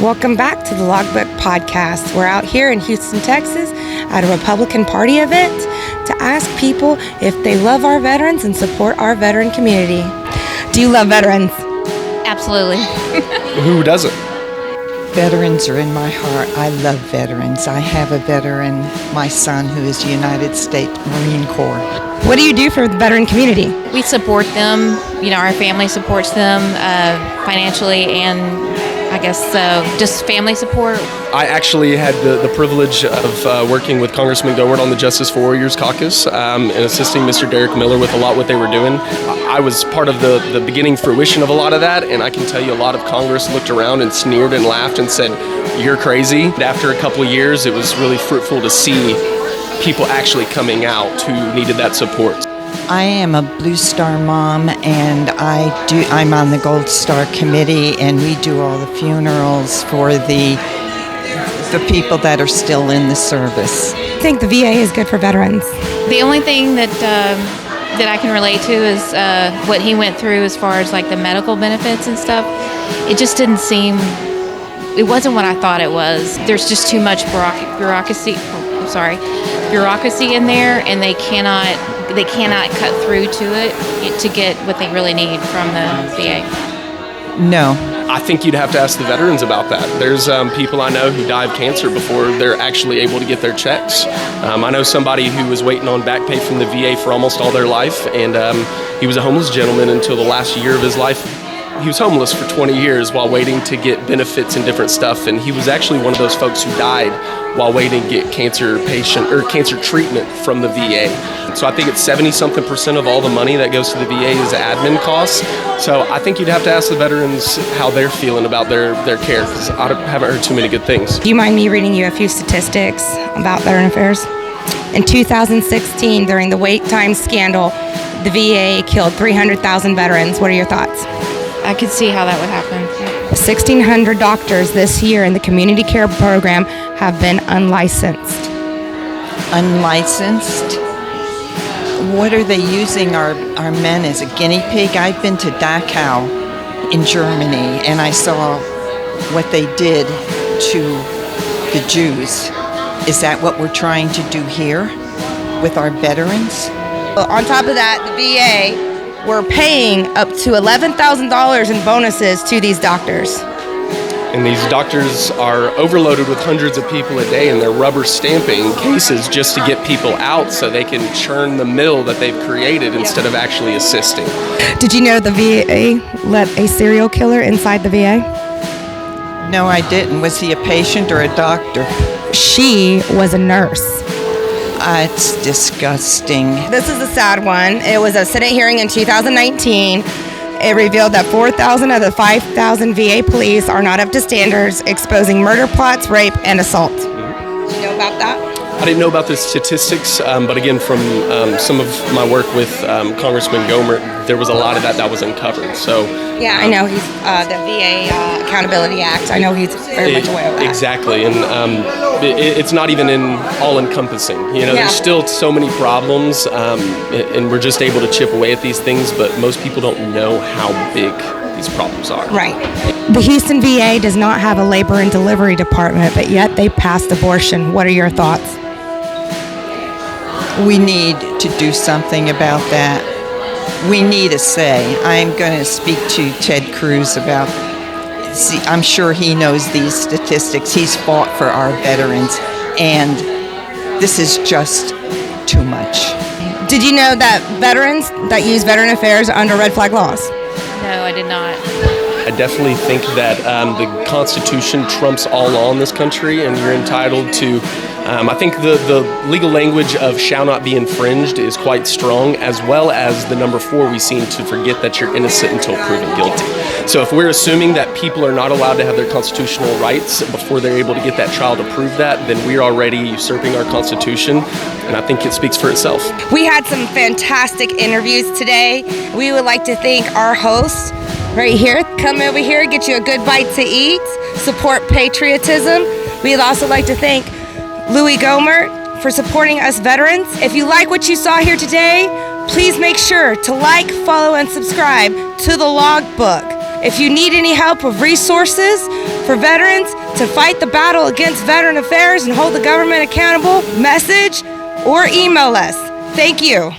Welcome back to the Logbook Podcast. We're out here in Houston, Texas at a Republican Party event to ask people if they love our veterans and support our veteran community. Do you love veterans? Absolutely. Who doesn't? Veterans are in my heart. I love veterans. I have a veteran, my son, who is United States Marine Corps. What do you do for the veteran community? We support them. You know, our family supports them financially and I guess just family support. I actually had the privilege of working with Congressman Gohmert on the Justice for Warriors Caucus and assisting Mr. Derek Miller with a lot what they were doing. I was part of the beginning fruition of a lot of that, and I can tell you a lot of Congress looked around and sneered and laughed and said, "You're crazy." And after a couple of years, it was really fruitful to see people actually coming out who needed that support. I am a Blue Star mom, and I'm on the Gold Star Committee, and we do all the funerals for the people that are still in the service. I think the VA is good for veterans. The only thing that I can relate to is what he went through as far as like the medical benefits and stuff. It just didn't seem, it wasn't what I thought it was. There's just too much bureaucracy in there, and they cannot cut through to it to get what they really need from the VA. No. I think you'd have to ask the veterans about that. There's people I know who die of cancer before they're actually able to get their checks. I know somebody who was waiting on back pay from the VA for almost all their life, and he was a homeless gentleman until the last year of his life. He was homeless for 20 years while waiting to get benefits and different stuff, and he was actually one of those folks who died while waiting to get cancer treatment from the VA. So I think it's 70-something% of all the money that goes to the VA is admin costs. So I think you'd have to ask the veterans how they're feeling about their care, because I haven't heard too many good things. Do you mind me reading you a few statistics about veteran affairs? In 2016, during the wait time scandal, the VA killed 300,000 veterans. What are your thoughts? I could see how that would happen. 1,600 doctors this year in the community care program have been unlicensed. Unlicensed? What are they using our men as a guinea pig? I've been to Dachau in Germany, and I saw what they did to the Jews. Is that what we're trying to do here with our veterans? On top of that, the VA, we're paying up to $11,000 in bonuses to these doctors. And these doctors are overloaded with hundreds of people a day, and they're rubber stamping cases just to get people out so they can churn the mill that they've created instead of actually assisting. Did you know the VA let a serial killer inside the VA? No, I didn't. Was he a patient or a doctor? She was a nurse. It's disgusting. This is a sad one. It was a Senate hearing in 2019. It revealed that 4,000 of the 5,000 VA police are not up to standards, exposing murder plots, rape, and assault. Did you know about that? I didn't know about the statistics, but again, from some of my work with Congressman Gohmert, there was a lot of that was uncovered. So yeah, I know he's the VA Accountability Act. I know he's very much aware of that. Exactly, and it's not even all-encompassing. You know, There's still so many problems, and we're just able to chip away at these things, but most people don't know how big these problems are. Right. The Houston VA does not have a labor and delivery department, but yet they passed abortion. What are your thoughts? We need to do something about that. We need a say. I'm going to speak to Ted Cruz about, I'm sure he knows these statistics. He's fought for our veterans, and this is just too much. Did you know that veterans that use veteran affairs are under red flag laws? No, I did not. I definitely think that the Constitution trumps all law in this country, and you're entitled to, I think the legal language of shall not be infringed is quite strong, as well as the number 4, we seem to forget that you're innocent until proven guilty. So if we're assuming that people are not allowed to have their constitutional rights before they're able to get that trial to prove that, then we're already usurping our Constitution, and I think it speaks for itself. We had some fantastic interviews today. We would like to thank our hosts right here. Come over here, get you a good bite to eat, support patriotism. We'd also like to thank Louis Gohmert for supporting us veterans. If you like what you saw here today, please make sure to like, follow, and subscribe to the Logbook. If you need any help with resources for veterans to fight the battle against veteran affairs and hold the government accountable, message or email us. Thank you.